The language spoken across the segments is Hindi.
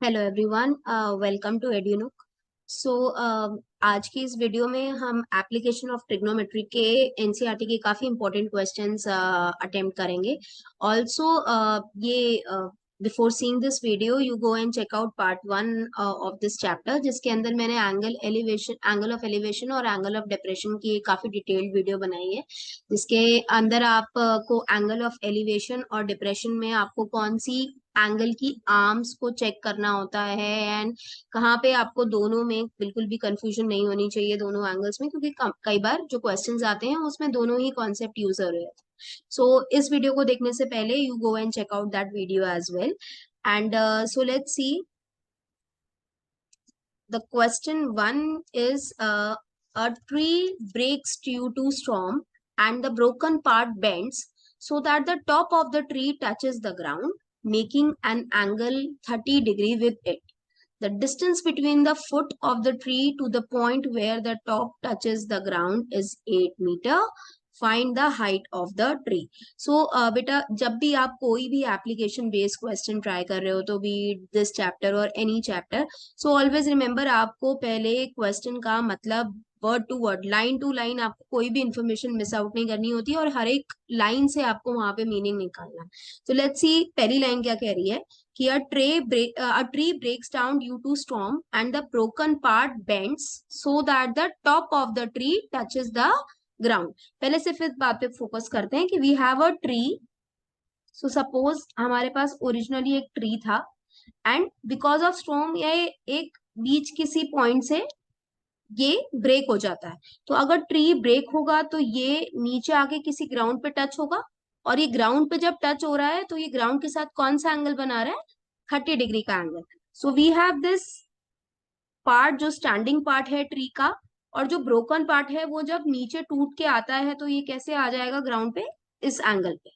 हेलो एवरीवन, वेलकम टू एड्यूनुक। सो आज की इस वीडियो में हम एप्लीकेशन ऑफ ट्रिग्नोमेट्री के एनसीईआरटी के काफी इंपॉर्टेंट क्वेश्चंस अटेम्प्ट करेंगे। ऑल्सो ये before seeing this video you go and check out part 1 of this chapter, जिसके अंदर मैंने एंगल ऑफ एलिवेशन और एंगल ऑफ डिप्रेशन की काफी डिटेल्ड वीडियो बनाई है, जिसके अंदर आप को एंगल ऑफ एलिवेशन और डिप्रेशन में आपको कौन सी एंगल की आर्म्स को चेक करना होता है एंड कहाँ पे आपको दोनों में बिल्कुल भी कंफ्यूजन नहीं होनी चाहिए दोनों एंगल्स में, क्योंकि कई बार जो क्वेश्चंस आते हैं उसमें दोनों ही कॉन्सेप्ट यूज हो रहे हैं। सो इस वीडियो को देखने से पहले you go and check out that video as well. And so let's see the question one is a tree breaks due to storm and the broken part bends so that the top of the tree touches the ground, making an angle 30 degree with it. The distance between the foot of the tree to the point where the top touches the ground is 8 meter. Find the height of the tree. So बेटा, जब भी आप कोई भी एप्लीकेशन बेस्ड क्वेश्चन ट्राई कर रहे हो, तो बी दिस चैप्टर और any chapter, so always remember आपको पहले क्वेश्चन का मतलब word to word, line to line, आपको कोई भी इंफॉर्मेशन मिस आउट नहीं करनी होती और हर एक लाइन से आपको वहां पे मीनिंग निकालना। तो लेट्स सी पहली लाइन क्या कह रही है कि a tree breaks down due to storm and the broken part bends so that the top of the tree touches the ground. पहले सिर्फ इस बात पे फोकस करते हैं कि we have a tree. So suppose हमारे पास ओरिजिनली एक ट्री था एंड बिकॉज ऑफ स्टॉर्म या एक बीच किसी पॉइंट से ये ब्रेक हो जाता है। तो अगर ट्री ब्रेक होगा तो ये नीचे आके किसी ग्राउंड पे टच होगा, और ये ग्राउंड पे जब टच हो रहा है तो ये ग्राउंड के साथ कौन सा एंगल बना रहा है? 30 डिग्री का angle. So we have this part जो स्टैंडिंग पार्ट है ट्री का, और जो ब्रोकन पार्ट है वो जब नीचे टूट के आता है तो ये कैसे आ जाएगा ग्राउंड पे? इस एंगल पे,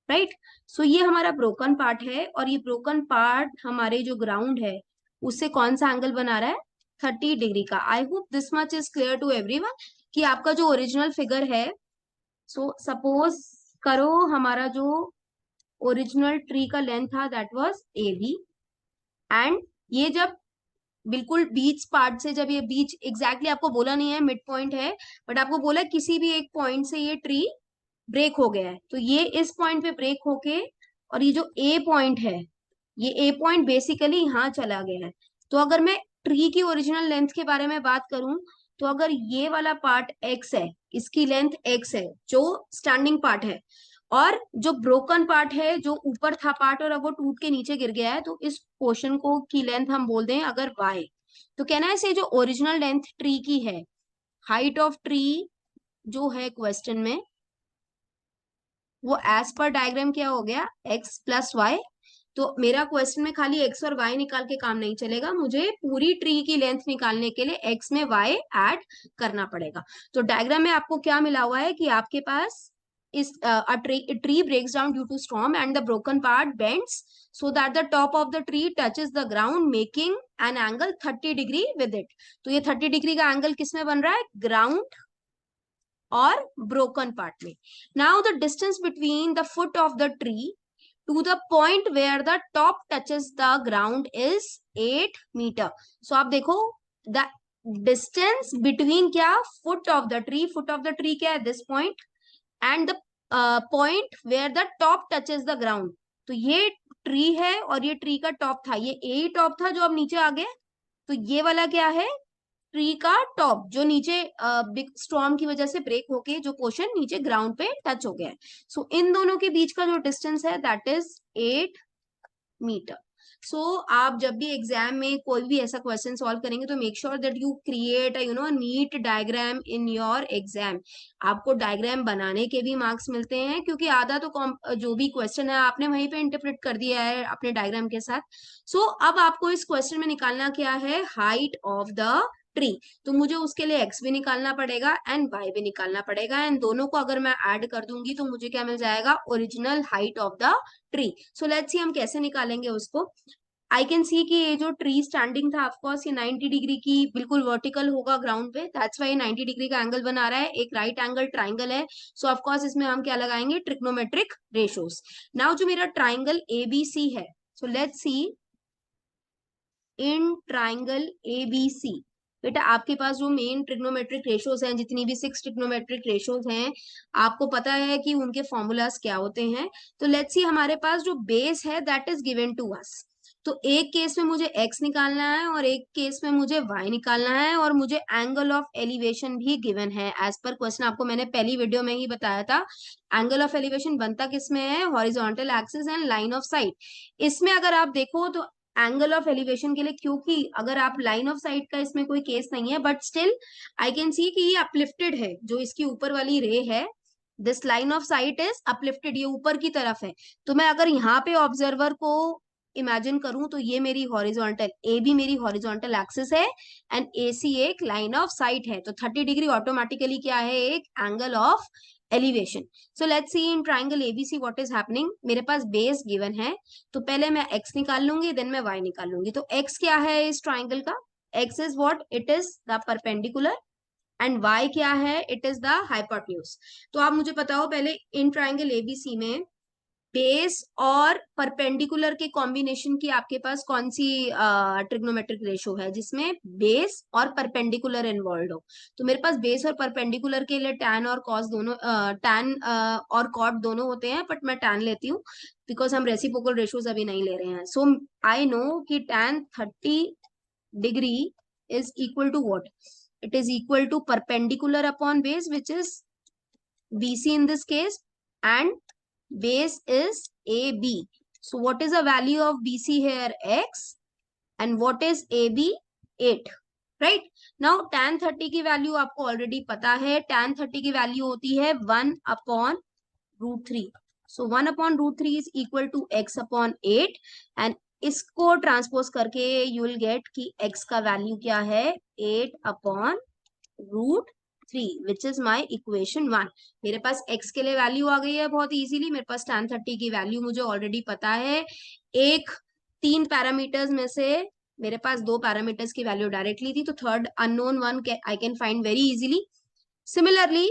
राइट। सो ये हमारा ब्रोकन पार्ट है और ये ब्रोकन पार्ट हमारे जो ग्राउंड है उससे कौन सा एंगल बना रहा है? 30 डिग्री का। I hope this much is clear to everyone कि आपका जो ओरिजिनल फिगर है, सो सपोज करो हमारा जो ओरिजिनल ट्री का लेंथ था that was A B, and ये जब बिल्कुल बीच पार्ट से, जब ये बीच एग्जैक्टली आपको बोला नहीं है मिड पॉइंट है, बट आपको बोला किसी भी एक पॉइंट से ये ट्री ब्रेक हो गया है, तो ये इस पॉइंट पे ब्रेक होके, और ये जो ए पॉइंट है, ये ए पॉइंट बेसिकली यहाँ चला गया है। तो अगर मैं ट्री की ओरिजिनल लेंथ के बारे में बात करूं, तो अगर ये वाला पार्ट एक्स है, इसकी लेंथ एक्स है जो स्टैंडिंग पार्ट है, और जो ब्रोकन पार्ट है जो ऊपर था पार्ट और अब वो टूट के नीचे गिर गया है, तो इस पोर्शन को की लेंथ हम बोल दें अगर वाई। तो कहना है से जो ओरिजिनल लेंथ ट्री की है, हाइट ऑफ ट्री जो है क्वेश्चन में, वो एज पर डायग्राम क्या हो गया? X plus Y. तो मेरा क्वेश्चन में खाली एक्स और वाई निकाल के काम नहीं चलेगा, मुझे पूरी ट्री की लेंथ निकालने के लिए एक्स में वाई ऐड करना पड़ेगा। तो डायग्राम में आपको क्या मिला हुआ है कि आपके पास इस tree breaks down due to storm and the broken part bends so that the top of the tree touches the ground making an angle 30 degree with it। तो ये 30 डिग्री का एंगल किस में बन रहा है? ग्राउंड और ब्रोकन पार्ट में। Now the distance between the foot of the tree to the point where the top touches the ground is 8 meter। So आप देखो the distance between क्या? foot of the tree, foot of the tree क्या है? this point, and the point where the top touches the ground। तो ये ट्री है और ये ट्री का टॉप था, ये ए टॉप था जो अब नीचे आ गया। तो ये वाला क्या है? ट्री का टॉप जो नीचे बिग स्टॉर्म की वजह से ब्रेक होके जो पोर्शन नीचे ग्राउंड पे टच हो गया है। सो इन दोनों के बीच का जो डिस्टेंस है दैट इज 8 मीटर। सो आप जब भी एग्जाम में कोई भी ऐसा क्वेश्चन सॉल्व करेंगे तो make sure that you create NEET diagram in your exam. आपको डायग्राम बनाने के भी मार्क्स मिलते हैं, क्योंकि आधा तो जो भी क्वेश्चन है आपने वहीं पे इंटरप्रेट कर दिया है अपने डायग्राम के साथ। सो अब आपको इस क्वेश्चन में निकालना क्या है? Height of the tree. तो मुझे उसके लिए एक्स भी निकालना पड़ेगा एंड वाई भी निकालना पड़ेगा, एंड दोनों को अगर मैं ऐड कर दूंगी तो मुझे क्या मिल जाएगा? Original height of the tree. So let's सी हम कैसे निकालेंगे उसको। आई कैन सी कि ये जो ट्री स्टैंडिंग था ऑफकोर्स ये 90 डिग्री की बिल्कुल वर्टिकल होगा ग्राउंड पे, दैट्स वाई 90 डिग्री का एंगल बना रहा है। एक राइट एंगल ट्राइंगल है, सो ऑफकोर्स इसमें हम क्या लगाएंगे? Trigonometric ratios. नाउ जो मेरा ट्राइंगल एबीसी है, सो let's see in triangle ABC। बेटा आपके पास जो मेन ट्रिग्नोमेट्रिक रेशियोज हैं, जितनी भी 6 ट्रिग्नोमेट्रिक रेशियोज हैं, आपको पता है कि उनके फॉर्मूलाज क्या होते हैं। तो लेट्स सी, हमारे पास जो बेस है that is given to us. तो एक केस में मुझे x निकालना है और एक केस में मुझे y निकालना है, और मुझे एंगल ऑफ एलिवेशन भी गिवन है एज पर क्वेश्चन। आपको मैंने पहली वीडियो में ही बताया था, एंगल ऑफ एलिवेशन बनता किस में है, horizontal axis and line of site. इसमें अगर आप देखो तो एंगल ऑफ एलिवेशन के लिए, क्योंकि अगर आप लाइन ऑफ साइट का इसमें कोई केस नहीं है, but still I can see कि ये अपलिफ्टेड है, जो इसकी ऊपर वाली रे है, this line of site is uplifted, ये ऊपर की तरफ है। तो मैं अगर यहाँ पे ऑब्जर्वर को इमेजिन करूं तो ये मेरी हॉरिजॉन्टल, ए बी मेरी हॉरिजॉन्टल एक्सिस है एंड ए सी एक लाइन ऑफ साइट है। तो 30 डिग्री ऑटोमेटिकली क्या है, एक angle of elevation. So let's see in triangle ABC what is happening. मेरे पास बेस गिवन है, तो पहले मैं x निकाल लूंगी, देन मैं y निकाल लूंगी। तो x क्या है इस ट्राइंगल का, x is what, it is the perpendicular, and y क्या है, इट इज द हाइपोटेन्यूज। तो आप मुझे बताओ पहले, इन ट्राइंगल एबीसी में बेस और परपेंडिकुलर के कॉम्बिनेशन की आपके पास कौन सी ट्रिग्नोमेट्रिक रेशो है जिसमें बेस और परपेंडिकुलर इन्वॉल्व हो। तो मेरे पास बेस और परपेंडिकुलर के लिए टैन और कॉस दोनों, टैन और कॉट दोनों होते हैं, बट मैं टैन लेती हूँ बिकॉज हम रेसिप्रोकल रेशोज अभी नहीं ले रहे हैं। सो आई नो कि tan 30 degree is equal to what, it is equal to perpendicular upon base, which is BC in this case, and base is AB. So what is the value of BC here, x, and what is AB, 8, right? Now tan 30 की वैल्यू आपको ऑलरेडी पता है, tan 30 की वैल्यू होती है 1 upon √3। So 1 upon √3 is equal to x upon 8, and इसको ट्रांसपोज करके यू विल गेट कि x का वैल्यू क्या है, 8 upon √3, which is my equation 1। मेरे पास x के लिए वैल्यू आ गई है बहुत इजीली, मेरे पास tan 30 की वैल्यू मुझे ऑलरेडी पता है। एक 3 पैरामीटर्स में से मेरे पास 2 पैरामीटर्स की वैल्यू डायरेक्टली थी, तो third unknown one I can find very easily. Similarly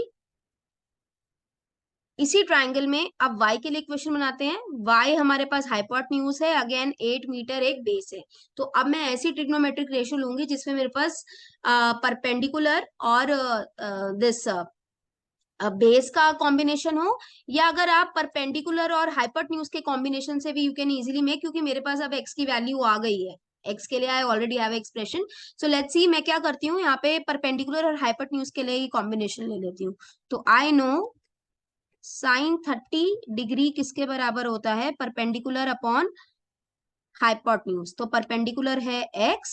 इसी ट्राइंगल में अब y के लिए इक्वेशन बनाते हैं। y हमारे पास हाइपोटेन्यूज है, अगेन 8 मीटर एक बेस है। तो अब मैं ऐसी ट्रिग्नोमेट्रिक रेशियो लूंगी जिसमें मेरे पास परपेंडिकुलर और दिस बेस का कॉम्बिनेशन हो, या अगर आप परपेंडिकुलर और हाइपोटेन्यूज के कॉम्बिनेशन से भी यू कैन इजीली मेक, क्योंकि मेरे पास अब x की वैल्यू आ गई है, x के लिए I already have expression. So let's सी मैं क्या करती हूँ, यहाँ पे परपेंडिकुलर और हाइपोटेन्यूज के लिए कॉम्बिनेशन ले लेती हूँ। तो आई नो साइन 30 डिग्री किसके बराबर होता है, परपेंडिकुलर अपॉन हाइपोटेन्यूज। तो परपेंडिकुलर है x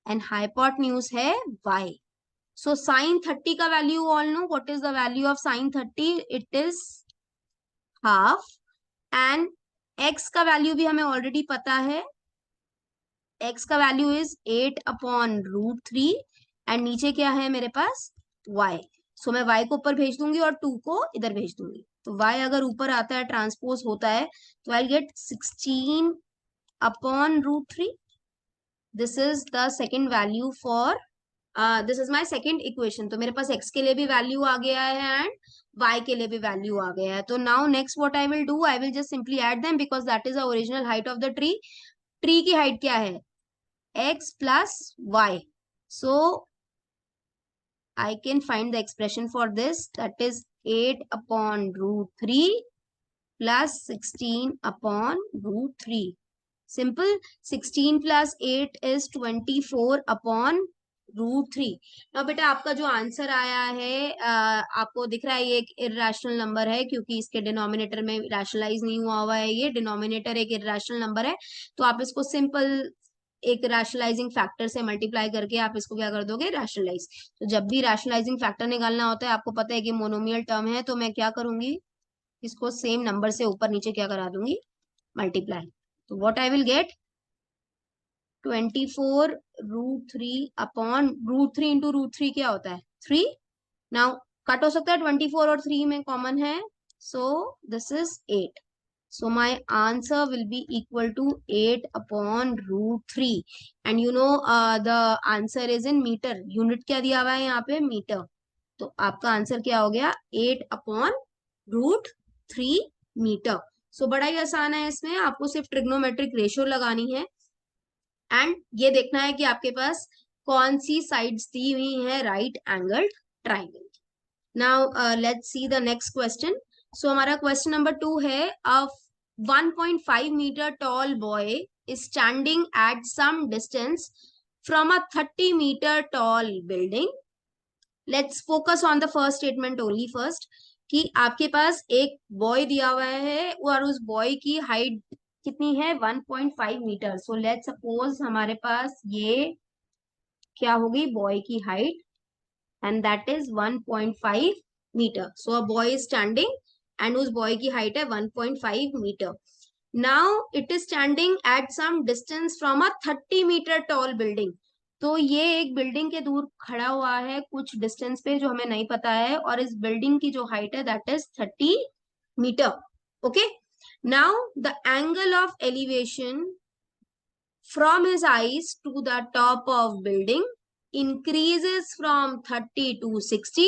एंड हाइपोटेन्यूज है y। सो साइन 30 का value all know, what is the value of sine 30, it is half, and x का वैल्यू भी हमें ऑलरेडी पता है, x का वैल्यू इज 8 अपॉन √3, एंड नीचे क्या है मेरे पास, y। सो मैं y को ऊपर भेज दूंगी और 2 को इधर भेज दूंगी। तो y अगर ऊपर आता है, ट्रांसपोज होता है, तो I get 16 upon √3। This is the second value for, this is my second equation. तो मेरे पास x के लिए भी वैल्यू आ गया है एंड y के लिए भी वैल्यू आ गया है। तो now next what I will do, I will just simply add them because that is the original height of the tree. Tree की हाइट क्या है, x plus y. So I can find the expression for this, that is 8 upon √3 plus 16 upon √3. Simple. 16 plus 8 is 24 upon √3. now बेटा आपका जो आंसर आया है, आपको दिख रहा है ये एक इरेशनल नंबर है, क्योंकि इसके डिनोमिनेटर में रैशनलाइज नहीं हुआ है, ये डिनोमिनेटर एक इरेशनल नंबर है। तो आप इसको सिंपल एक रैशनलाइजिंग फैक्टर से मल्टीप्लाई करके आप इसको क्या कर दोगे, रैशनलाइज। तो जब भी रैशनलाइजिंग फैक्टर निकालना होता है, आपको पता है कि मोनोमियल टर्म है, तो मैं क्या करूंगी, इसको सेम नंबर से ऊपर नीचे क्या करा दूंगी, मल्टीप्लाई। तो what I will get, 24 √3 upon √3 into √3 क्या होता है, 3। नाउ कट हो सकता है, 24 और 3 में कॉमन है, so this is 8। So my answer will be equal to 8 upon √3, and you know the answer is in meter. Unit क्या दिया हुआ है यहाँ पे, मीटर। तो आपका आंसर क्या हो गया, 8 अपॉन √3 मीटर। सो बड़ा ही आसान है, इसमें आपको सिर्फ ट्रिग्नोमेट्रिक रेशियो लगानी है एंड ये देखना है कि आपके पास कौन सी साइड्स दी हुई है right angled triangle. Now let's see the next question. So हमारा क्वेश्चन नंबर 2 है, a 1.5 metre tall boy is standing at some distance from a 30 meter tall building. Let's focus on the first statement only first, कि आपके पास एक बॉय दिया हुआ है और उस बॉय की हाइट कितनी है 1.5 मीटर। सो लेट्स सपोज हमारे पास ये क्या होगी बॉय की height, and that is 1.5 metre. So a boy is standing and उस बॉय की हाइट है 1.5 metre. Now it is standing at some distance from a 30 metre tall building. तो ये एक बिल्डिंग के दूर खड़ा हुआ है कुछ डिस्टेंस पे जो हमें नहीं पता है, और इस बिल्डिंग की जो हाइट है that is 30 metre. Okay, now the angle of elevation from his eyes to the top of building increases from 30 to 60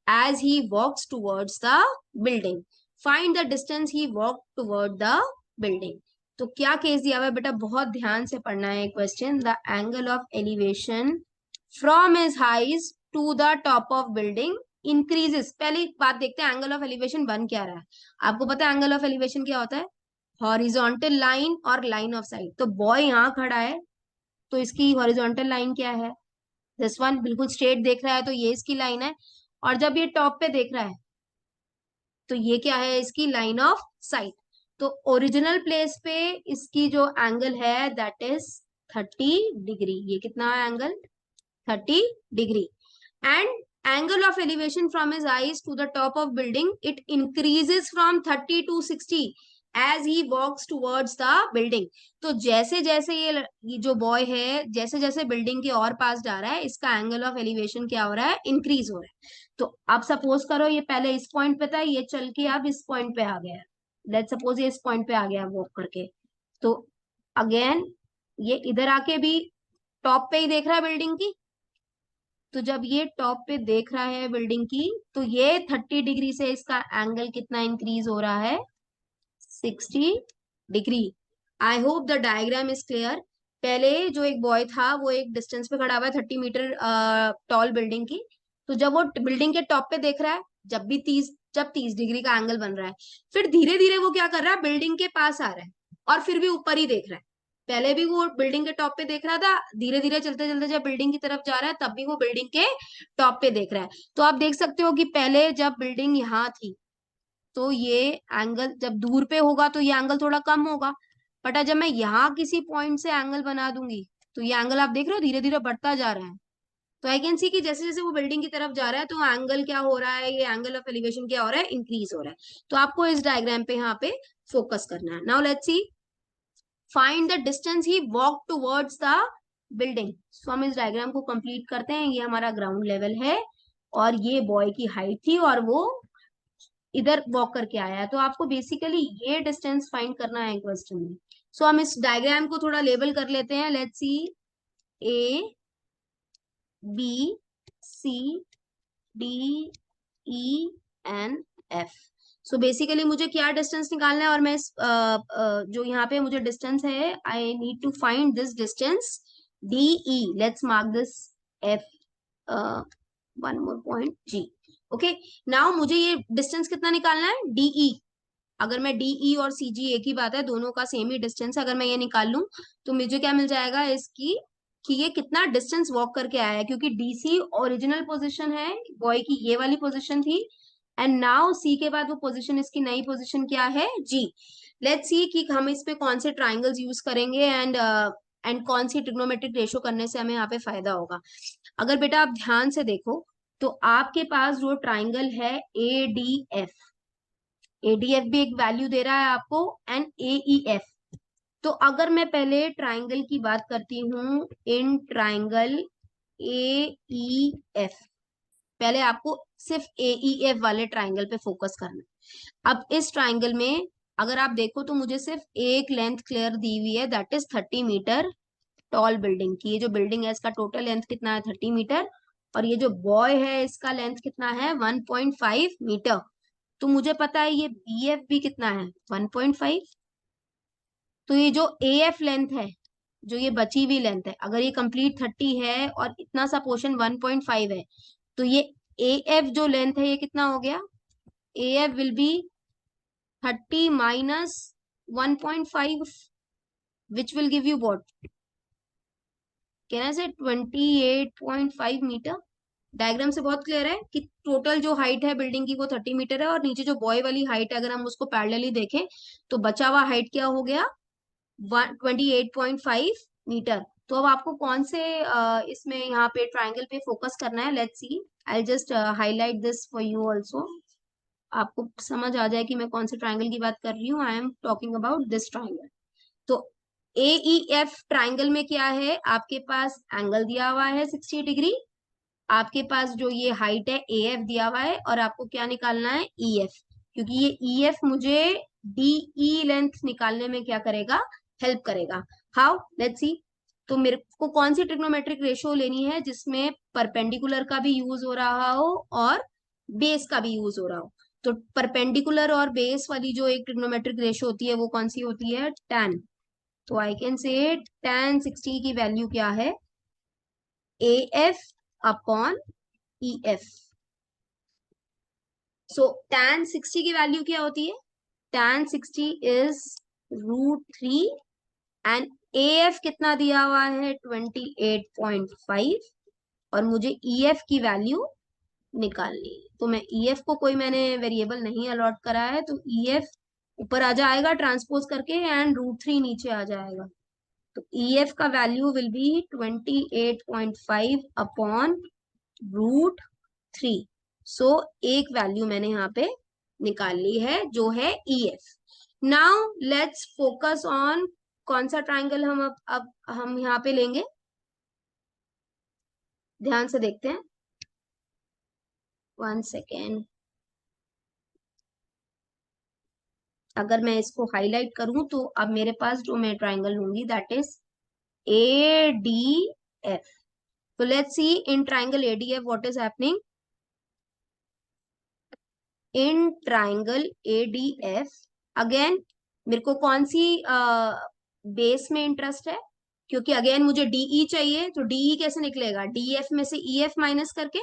as he walks towards the building. Find the distance he walked toward the building. तो क्या केस दिया हुआ है बेटा, बहुत ध्यान से पढ़ना है question. The angle of elevation from his eyes to the top of building increases. पहली बात देखते हैं एंगल ऑफ एलिवेशन बन क्या रहा है। आपको पता है एंगल ऑफ एलिवेशन क्या होता है, हॉरिजॉन्टल लाइन और लाइन ऑफ साइट। तो बॉय यहाँ खड़ा है तो इसकी हॉरिजॉन्टल लाइन क्या है, दिस वन, बिल्कुल स्ट्रेट देख रहा है तो ये इसकी लाइन है। और जब ये टॉप पे देख रहा है तो ये क्या है, इसकी लाइन ऑफ साइट। तो ओरिजिनल प्लेस पे इसकी जो एंगल है दैट इज 30 डिग्री। ये कितना है angle, 30 degree. And angle of elevation from his eyes to the top of building, it increases from 30 to 60 as he walks towards the building. तो जैसे जैसे ये जो बॉय है जैसे जैसे बिल्डिंग के और पास जा रहा है इसका एंगल ऑफ एलिवेशन क्या हो रहा है, इंक्रीज हो रहा है। तो आप सपोज करो ये पहले इस पॉइंट पे था, ये चल के अब इस पॉइंट पे आ गया। लेट्स सपोज ये इस पॉइंट पे आ गया वॉक करके, तो अगेन ये इधर आके भी टॉप पे ही देख रहा है बिल्डिंग की। तो जब ये टॉप पे देख रहा है बिल्डिंग की तो ये 30 डिग्री से इसका एंगल कितना इंक्रीज हो रहा है, 60 degree. I hope the diagram is clear. पहले जो एक बॉय था वो एक डिस्टेंस पे खड़ा हुआ है 30 मीटर टॉल बिल्डिंग की। तो जब वो बिल्डिंग के टॉप पे देख रहा है, जब 30 डिग्री का एंगल बन रहा है, फिर धीरे धीरे वो क्या कर रहा है, बिल्डिंग के पास आ रहा है और फिर भी ऊपर ही देख रहा है। पहले भी वो बिल्डिंग के टॉप पे देख रहा था, धीरे धीरे चलते चलते जब बिल्डिंग की तरफ जा रहा है तब भी वो बिल्डिंग के टॉप पे देख रहा है। तो आप देख सकते हो कि पहले जब बिल्डिंग यहाँ थी तो ये एंगल जब दूर पे होगा तो ये एंगल थोड़ा कम होगा, बट जब मैं यहाँ किसी पॉइंट से एंगल बना दूंगी तो ये एंगल आप देख रहे हो धीरे धीरे बढ़ता जा रहा है। तो आई कैन सी कि जैसे जैसे वो बिल्डिंग की तरफ जा रहा है तो एंगल क्या हो रहा है, ये एंगल ऑफ एलिवेशन क्या हो रहा है, इंक्रीज हो रहा है। तो आपको इस डायग्राम पे यहाँ पे फोकस करना है। Now let's see, find the distance he walk towards the building. So हम इस डायग्राम को कंप्लीट करते हैं। ये हमारा ग्राउंड लेवल है और ये बॉय की हाइट थी और वो इधर वॉक करके आया है। तो आपको बेसिकली ये डिस्टेंस फाइंड करना है क्वेश्चन में। सो हम इस डायग्राम को थोड़ा लेबल कर लेते हैं। Let's see, A B C D E N F. So basically मुझे क्या डिस्टेंस निकालना है, और मैं जो यहाँ पे मुझे डिस्टेंस है, I need to find this distance D E. Let's mark this F, one more point G. Okay, now मुझे ये डिस्टेंस कितना निकालना है, डीई। अगर मैं डीई और सीजी एक ही बात है, दोनों का सेम ही डिस्टेंस है। अगर मैं ये निकाल लूं तो मुझे क्या मिल जाएगा इसकी, कि ये कितना डिस्टेंस वॉक करके आया है, क्योंकि डीसी ओरिजिनल पोजीशन है, बॉय की ये वाली पोजीशन थी, एंड नाउ सी के बाद वो पोजीशन, इसकी नई पोजीशन क्या है, जी। लेट्स सी कि हम इस पे कौन से ट्राइंगल्स यूज करेंगे एंड कौन सी ट्रिग्नोमेट्रिक रेशो करने से हमें यहाँ पे फायदा होगा। अगर बेटा आप ध्यान से देखो तो आपके पास जो ट्राइंगल है एडीएफ, एडीएफ भी एक वैल्यू दे रहा है आपको, एंड एईएफ। तो अगर मैं पहले ट्राइंगल की बात करती हूँ, इन ट्राइंगल एईएफ, पहले आपको सिर्फ एईएफ वाले ट्राइंगल पे फोकस करना है। अब इस ट्राइंगल में अगर आप देखो तो मुझे सिर्फ एक लेंथ क्लियर दी हुई है, that is 30 metre tall building की। ये जो बिल्डिंग है इसका टोटल लेंथ कितना है, 30 मीटर, और ये जो बॉय है इसका लेंथ कितना है, 1.5 मीटर। तो मुझे पता है ये बीएफ भी कितना है, 1.5। तो ये जो एएफ लेंथ है जो ये बची हुई लेंथ है, अगर ये कंप्लीट 30 है और इतना सा पोर्शन 1.5 है, तो ये ए एफ जो लेंथ है ये कितना हो गया, A F will be 30 minus 1.5, which will give you what, can I से 28.5 मीटर। डायग्राम से बहुत क्लियर है कि टोटल जो हाइट है बिल्डिंग की वो 30 मीटर है, और नीचे जो बॉय वाली हाइट है अगर हम उसको पैरेलली देखें तो बचा हुआ हाइट क्या हो गया, 28.5 मीटर। तो अब आपको कौन से इसमें यहाँ पे ट्राइंगल पे फोकस करना है, let's see, I just highlight this for you also, आपको समझ आ जाए कि मैं कौन से ट्राइंगल की बात कर रही हूँ। I am talking about this triangle. तो ए ई एफ ट्राइंगल में क्या है, आपके पास एंगल दिया हुआ है 60 डिग्री, आपके पास जो ये हाइट है ए एफ दिया हुआ है, और आपको क्या निकालना है, ई एफ, क्योंकि ये ई एफ मुझे डी ई लेंथ निकालने में क्या करेगा, हेल्प करेगा। How, let's see. तो मेरे को कौन सी ट्रिग्नोमेट्रिक रेशियो लेनी है जिसमें परपेंडिकुलर का भी यूज हो रहा हो और बेस का भी यूज हो रहा हो। तो परपेंडिकुलर और बेस वाली जो एक ट्रिग्नोमेट्रिक रेशियो होती है वो कौन सी होती है, tan। तो आई कैन से tan 60 की वैल्यू क्या है, ए एफ अपॉन ई एफ। सो tan 60 की वैल्यू क्या होती है, tan 60 is √3, and A F कितना दिया हुआ है 28.5, और मुझे ई एफ की वैल्यू निकालनी है। तो मैं ई एफ को कोई मैंने वेरिएबल नहीं अलॉट करा है, तो ई एफ ऊपर आ जाएगा ट्रांसपोज करके एंड √3 नीचे आ जाएगा। तो ई एफ का वैल्यू विल बी 28.5 अपॉन √3। सो एक वैल्यू मैंने यहाँ पे निकाल ली है जो है E F. Now let's focus on कौन सा ट्राइंगल हम अब हम यहाँ पे लेंगे, ध्यान से देखते हैं, 1 सेकेंड। अगर मैं इसको हाईलाइट करूं तो अब मेरे पास जो मैं ट्राइंगल लूंगी that is A D F. तो let's see in triangle A D F what is happening, in triangle A D F again मेरे को कौन सी बेस में इंटरेस्ट है, क्योंकि अगेन मुझे डीई चाहिए, तो डीई कैसे निकलेगा, डीएफ में से ईएफ माइनस करके।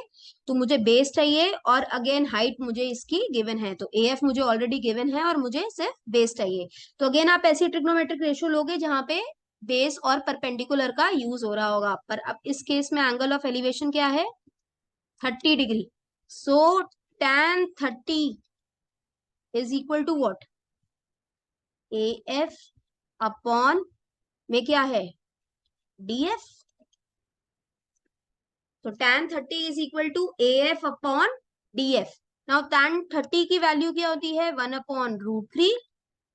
तो मुझे बेस चाहिए और अगेन हाइट मुझे इसकी गिवन है, तो एएफ मुझे ऑलरेडी गिवन है और मुझे सिर्फ बेस चाहिए। तो अगेन आप ऐसी ट्रिग्नोमेट्रिक रेशियो लोगे जहां पे बेस और परपेंडिकुलर का यूज हो रहा होगा, पर अब इस केस में एंगल ऑफ एलिवेशन क्या है, 30 degree. So tan 30 is equal to what, A F upon में क्या है, डी एफ। तो tan 30 is equal to A F upon D F. Now tan 30 की वैल्यू क्या होती है, 1/√3।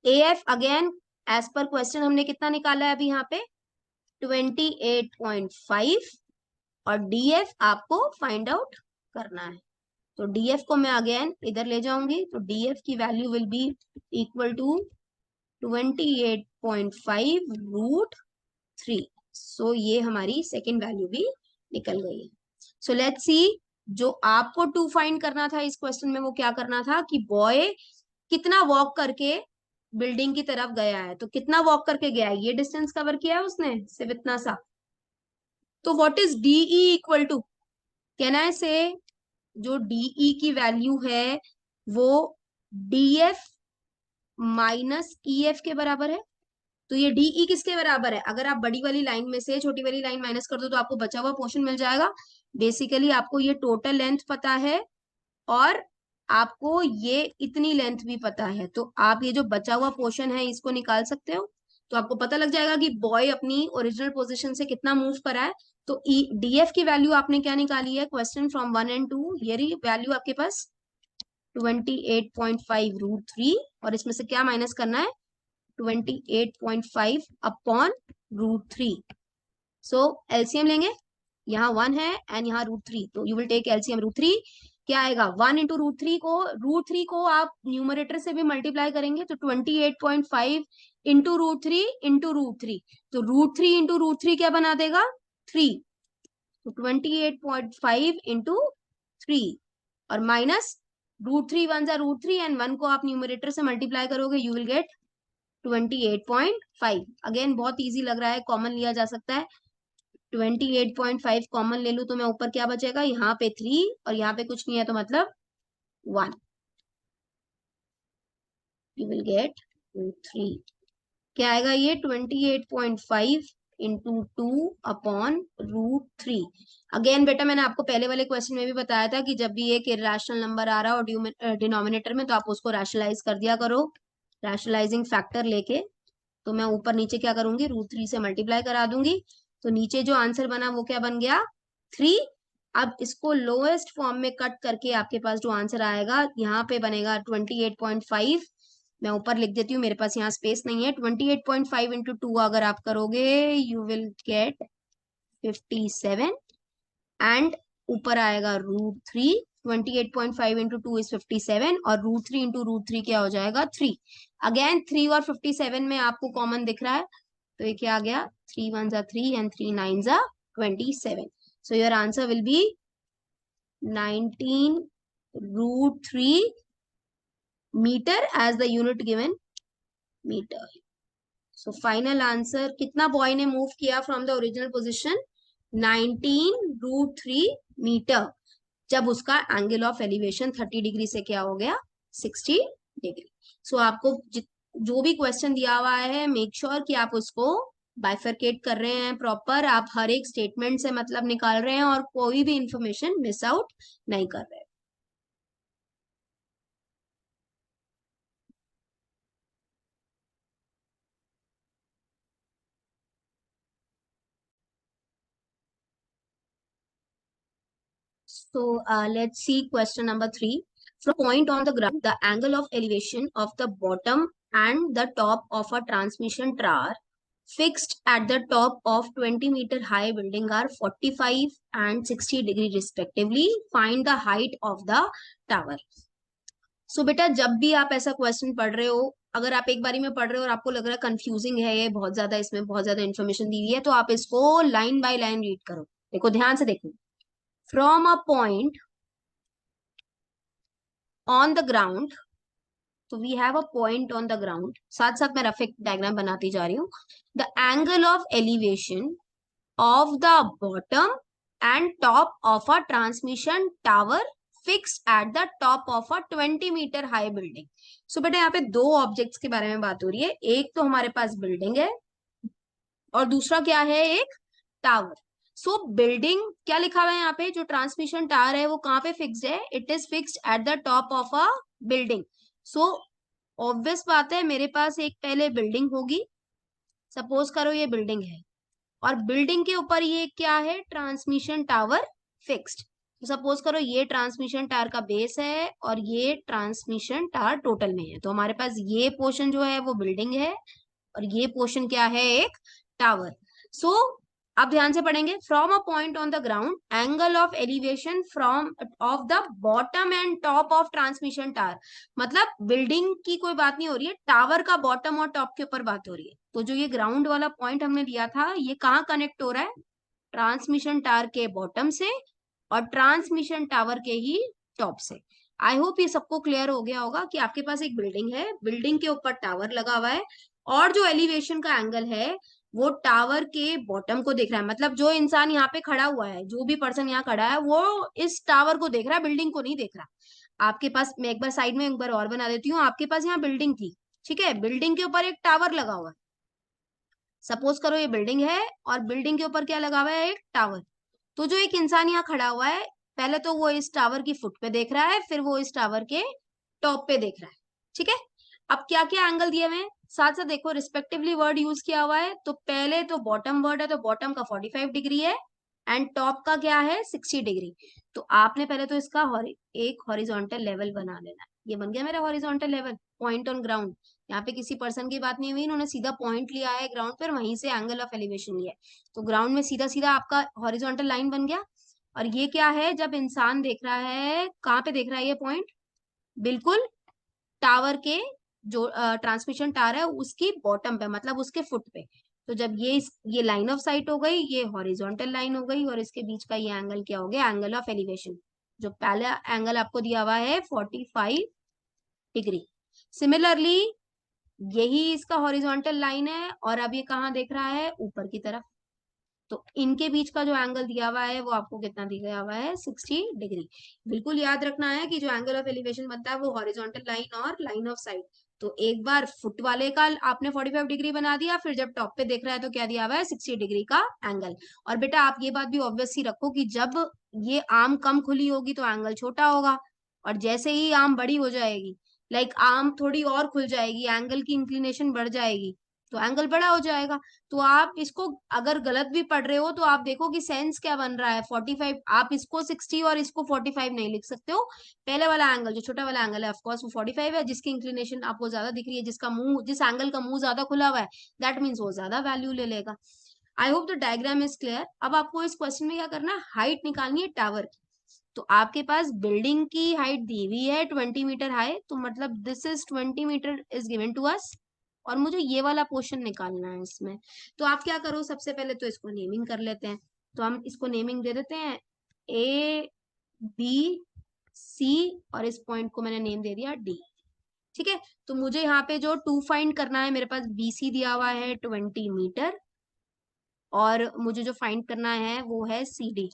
A F again as per question हमने कितना निकाला है अभी यहाँ पे, 28.5, और डी एफ आपको फाइंड आउट करना है। तो डी एफ को मैं अगेन इधर ले जाऊंगी, तो डी एफ की value will be equal to 28.5√3। सो ये हमारी सेकेंड वैल्यू भी निकल गई है। सो लेट्स सी, जो आपको टू फाइंड करना था इस क्वेश्चन में वो क्या करना था कि बॉय कितना वॉक करके बिल्डिंग की तरफ गया है, तो कितना वॉक करके गया है, ये डिस्टेंस कवर किया है उसने सिर्फ इतना सा। तो what is DE equal to, can I say जो डीई की वैल्यू है वो डीएफ माइनस ईएफ के बराबर है। तो ये डीई किसके बराबर है, अगर आप बड़ी वाली लाइन में से छोटी वाली लाइन माइनस कर दो तो आपको बचा हुआ पोर्शन मिल जाएगा। बेसिकली आपको ये टोटल लेंथ पता है और आपको ये इतनी लेंथ भी पता है, तो आप ये जो बचा हुआ पोर्शन है इसको निकाल सकते हो। तो आपको पता लग जाएगा कि बॉय अपनी ओरिजिनल पोजीशन से कितना मूव करा है। तो डीएफ की वैल्यू आपने क्या निकाली है, क्वेश्चन फ्रॉम 1 एंड 2, ये रही वैल्यू आपके पास 28.5√3, और इसमें से क्या माइनस करना है, 28.5 अपॉन √3। सो एलसीएम लेंगे, यहाँ 1 है एंड यहाँ √3, तो यू विल टेक एलसीएम √3। क्या आएगा, 1 इंटू √3 को आप न्यूमरेटर से भी मल्टीप्लाई करेंगे, तो 28.5 इंटू √3 इंटू √3, तो √3 इंटू √3 क्या बना देगा, 3। तो 28.5 इंटू 3 और माइनस √3 1 √3 एंड 1 को आप न्यूमरेटर से मल्टीप्लाई करोगे, यू विल गेट 28.5। अगेन बहुत इजी लग रहा है, कॉमन लिया जा सकता है। 28.5 कॉमन ले लूं तो मैं ऊपर क्या बचेगा, यहाँ पे 3 और यहाँ पे कुछ नहीं है तो मतलब 1। You will gate 3। क्या आएगा ये, 28.5 इंटू 2/√3। अगेन बेटा मैंने आपको पहले वाले क्वेश्चन में भी बताया था कि जब भी एक इरेशनल नंबर आ रहा हो डिनोमिनेटर में तो आप उसको रैशनलाइज कर दिया करो, रैशनलाइजिंग फैक्टर लेके। तो मैं ऊपर नीचे क्या करूंगी, √3 से मल्टीप्लाई करा दूंगी। तो नीचे जो आंसर बना वो क्या बन गया, 3। अब इसको लोएस्ट फॉर्म में कट करके आपके पास जो आंसर आएगा यहाँ पे बनेगा 28.5। मैं ऊपर लिख देती हूँ, मेरे पास यहाँ स्पेस नहीं है। 28.5 इंटू 2 अगर आप करोगे यू विल गेट 57 एंड ऊपर आएगा √3। 28.5 इंटू 2 इज 57 और √3 इंटू √3 क्या हो जाएगा, 3। अगेन 3 और 57 में आपको कॉमन दिख रहा है तो ये क्या आ गया, 3 1 जा 3 एंड 3 9 जा 27। So your answer will be 19√3 metre as the unit given metre. So final answer कितना बॉय ने मूव किया from the original position, 19√3 metre, जब उसका एंगल ऑफ एलिवेशन 30 डिग्री से क्या हो गया, 60 डिग्री। सो आपको जो भी क्वेश्चन दिया हुआ है मेक श्योर कि आप उसको बाइफरकेट कर रहे हैं प्रॉपर, आप हर एक स्टेटमेंट से मतलब निकाल रहे हैं और कोई भी इंफॉर्मेशन मिस आउट नहीं कर रहे हैं। So let's see question number 3. From a point on the ground, the angle of elevation of the bottom and the top of a transmission tower fixed at the top of 20-meter high building are 45 and 60 degree respectively. Find the height of the tower. So बेटा जब भी आप ऐसा क्वेश्चन पढ़ रहे हो, अगर आप एक बारी में पढ़ रहे हो और आपको लग रहा है कंफ्यूजिंग है ये बहुत ज्यादा, इसमें बहुत ज्यादा इन्फॉर्मेशन दी हुई है, तो आप इसको लाइन बाय लाइन रीड करो। देखो ध्यान से देखो, from a point on the ground, तो we have a point on the ground, साथ साथ मैं रफ डायग्राम बनाती जा रही हूँ। The angle of elevation of the bottom and top of a transmission tower fixed at the top of a twenty metre high building. So बेटा यहाँ पे दो ऑब्जेक्ट्स के बारे में बात हो रही है, एक तो हमारे पास बिल्डिंग है और दूसरा क्या है, एक टावर। सो बिल्डिंग क्या लिखा हुआ है यहाँ पे, जो ट्रांसमिशन टावर है वो कहाँ पे फिक्स्ड है, it is fixed at the top of a building. So obvious बात है मेरे पास एक पहले बिल्डिंग होगी, सपोज करो ये बिल्डिंग है और बिल्डिंग के ऊपर ये क्या है, ट्रांसमिशन टावर फिक्स्ड। तो सपोज करो ये ट्रांसमिशन टावर का बेस है और ये ट्रांसमिशन टावर टोटल में है, तो हमारे पास ये पोर्शन जो है वो बिल्डिंग है और ये पोर्शन क्या है, एक टावर। सो अब ध्यान से पढ़ेंगे, from a point on the ground angle of elevation from of the bottom and top of transmission tower, मतलब बिल्डिंग की कोई बात नहीं हो रही है, टावर का बॉटम और टॉप के ऊपर बात हो रही है। तो जो ये ग्राउंड वाला पॉइंट हमने लिया था ये कहाँ कनेक्ट हो रहा है, ट्रांसमिशन टावर के बॉटम से और ट्रांसमिशन टावर के ही टॉप से। आई होप ये सबको क्लियर हो गया होगा कि आपके पास एक बिल्डिंग है, बिल्डिंग के ऊपर टावर लगा हुआ है और जो एलिवेशन का एंगल है वो टावर के बॉटम को देख रहा है, मतलब जो इंसान यहाँ पे खड़ा हुआ है, जो भी पर्सन यहाँ खड़ा है वो इस टावर को देख रहा है, बिल्डिंग को नहीं देख रहा। आपके पास, मैं एक बार साइड में एक बार और बना देती हूँ, आपके पास यहाँ बिल्डिंग थी, ठीक है, बिल्डिंग के ऊपर एक टावर लगा हुआ है। सपोज करो ये बिल्डिंग है और बिल्डिंग के ऊपर क्या लगा हुआ है, एक टावर। तो जो एक इंसान यहाँ खड़ा हुआ है, पहले तो वो इस टावर की फुट पे देख रहा है, फिर वो इस टावर के टॉप पे देख रहा है, ठीक है। अब क्या क्या एंगल दिए हुए हैं साथ साथ देखो, रिस्पेक्टिवली वर्ड यूज किया हुआ है। तो पहले तो बॉटम वर्ड है, तो बॉटम का 45 डिग्री है एंड टॉप का क्या है, 60 डिग्री। तो आपने पहले तो इसका एक हॉरिजॉन्टल लेवल बना लेना है। ये बन गया मेरा horizontal level, point on ground. यहाँ पे किसी पर्सन की बात नहीं हुई, इन्होंने सीधा पॉइंट लिया है ग्राउंड पर, वहीं से एंगल ऑफ एलिवेशन लिया है। तो ग्राउंड में सीधा सीधा आपका हॉरिजॉन्टल लाइन बन गया। और ये क्या है, जब इंसान देख रहा है, कहाँ पे देख रहा है ये पॉइंट, बिल्कुल टावर के, जो ट्रांसमिशन टावर है उसकी बॉटम पे, मतलब उसके फुट पे। तो जब ये लाइन ऑफ साइट हो गई, ये हॉरिजॉन्टल लाइन हो गई और इसके बीच का ये एंगल क्या हो गया, एंगल ऑफ एलिवेशन। जो पहला एंगल आपको दिया हुआ है 45 डिग्री। सिमिलरली यही इसका हॉरिजॉन्टल लाइन है और अब ये कहाँ देख रहा है, ऊपर की तरफ। तो इनके बीच का जो एंगल दिया हुआ है वो आपको कितना दिया हुआ है, 60 डिग्री। बिल्कुल याद रखना है कि जो एंगल ऑफ एलिवेशन बनता है वो हॉरिजॉन्टल लाइन और लाइन ऑफ साइड। तो एक बार फुट वाले का आपने 45 डिग्री बना दिया, फिर जब टॉप पे देख रहा है तो क्या दिया हुआ है, 60 डिग्री का एंगल। और बेटा आप ये बात भी ऑब्वियस ही रखो कि जब ये आर्म कम खुली होगी तो एंगल छोटा होगा, और जैसे ही आर्म बड़ी हो जाएगी, लाइक आर्म थोड़ी और खुल जाएगी, एंगल की इंक्लिनेशन बढ़ जाएगी, तो एंगल बड़ा हो जाएगा। तो आप इसको अगर गलत भी पढ़ रहे हो तो आप देखो कि सेंस क्या बन रहा है, 45, आप इसको 60 और इसको 45 नहीं लिख सकते हो। पहले वाला एंगल जो छोटा वाला एंगल है ऑफकोर्स वो 45 है, जिसकी इंक्लिनेशन आपको ज्यादा दिख रही है, जिसका मुंह, जिस एंगल का मुंह ज्यादा खुला हुआ है, दैट मीन्स वो ज्यादा वैल्यू ले लेगा। I hope the diagram is clear. अब आपको इस क्वेश्चन में क्या करना है, हाइट निकालनी है टावर की। तो आपके पास बिल्डिंग की हाइट दी हुई है 20 मीटर हाई, तो मतलब this is 20 metre is given to us, और मुझे ये वाला पोर्शन निकालना है इसमें। तो आप क्या करो, सबसे पहले तो इसको नेमिंग कर लेते हैं। तो हम इसको नेमिंग दे देते हैं ए बी सी, और इस पॉइंट को मैंने नेम दे दिया डी। ठीक है, तो मुझे यहाँ पे जो टू फाइंड करना है, मेरे पास बी सी दिया हुआ है 20 मीटर, और मुझे जो फाइंड करना है वो है सी डी।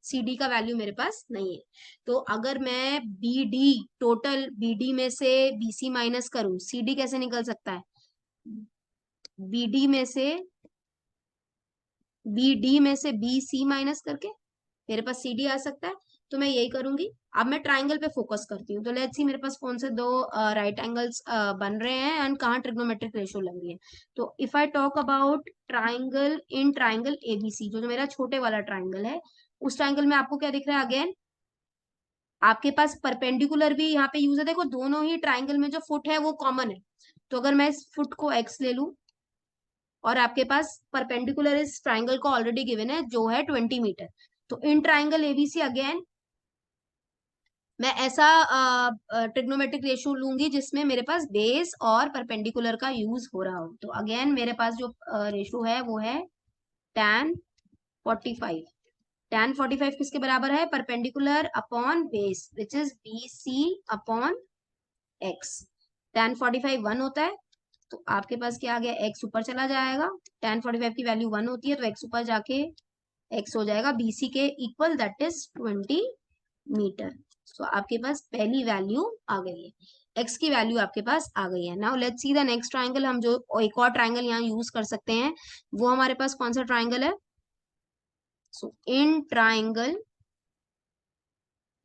सी डी का वैल्यू मेरे पास नहीं है। तो अगर मैं B D, total B D में से बी सी माइनस करूं, सी डी कैसे निकल सकता है, बी डी में से, बी डी में से बी सी माइनस करके मेरे पास सी डी आ सकता है। तो मैं यही करूंगी। अब मैं ट्राइंगल पे फोकस करती हूँ। तो लेट्स सी मेरे पास कौन से दो राइट एंगल्स बन रहे हैं एंड कहाँ ट्रिग्नोमेट्रिक रेशियो लग रही है। तो if I talk about triangle, in triangle ABC, जो मेरा छोटे वाला ट्राइंगल है, उस ट्राइंगल में आपको क्या दिख रहा है, अगेन आपके पास परपेंडिकुलर भी यहाँ पे यूज है। देखो दोनों ही ट्राइंगल में जो फुट है वो कॉमन है। तो अगर मैं इस फुट को एक्स ले लूं, और आपके पास परपेंडिकुलर इस ट्राइंगल को ऑलरेडी गिवन है जो है 20 मीटर, तो इन ट्राइंगल एबीसी अगेन मैं ऐसा ट्रिग्नोमेट्रिक रेशियो लूंगी जिसमें मेरे पास बेस और परपेंडिकुलर का यूज हो रहा हो। तो अगेन मेरे पास जो रेशियो है वो है tan 45। tan 45 किसके बराबर है, perpendicular upon base, which is B C upon X. tan 45 1 होता है, तो आपके पास क्या आ गया, एक्स ऊपर चला जाएगा। tan 45 की वैल्यू 1 होती है, तो एक्स ऊपर जाके एक्स हो जाएगा बीसी के इक्वल, दैट इज 20 मीटर। सो आपके पास पहली वैल्यू आ गई है, एक्स की वैल्यू आपके पास आ गई है। Now let's see the next triangle. हम जो एक और ट्राइंगल यहाँ यूज कर सकते हैं, वो हमारे पास कौन सा ट्राइंगल है, so in triangle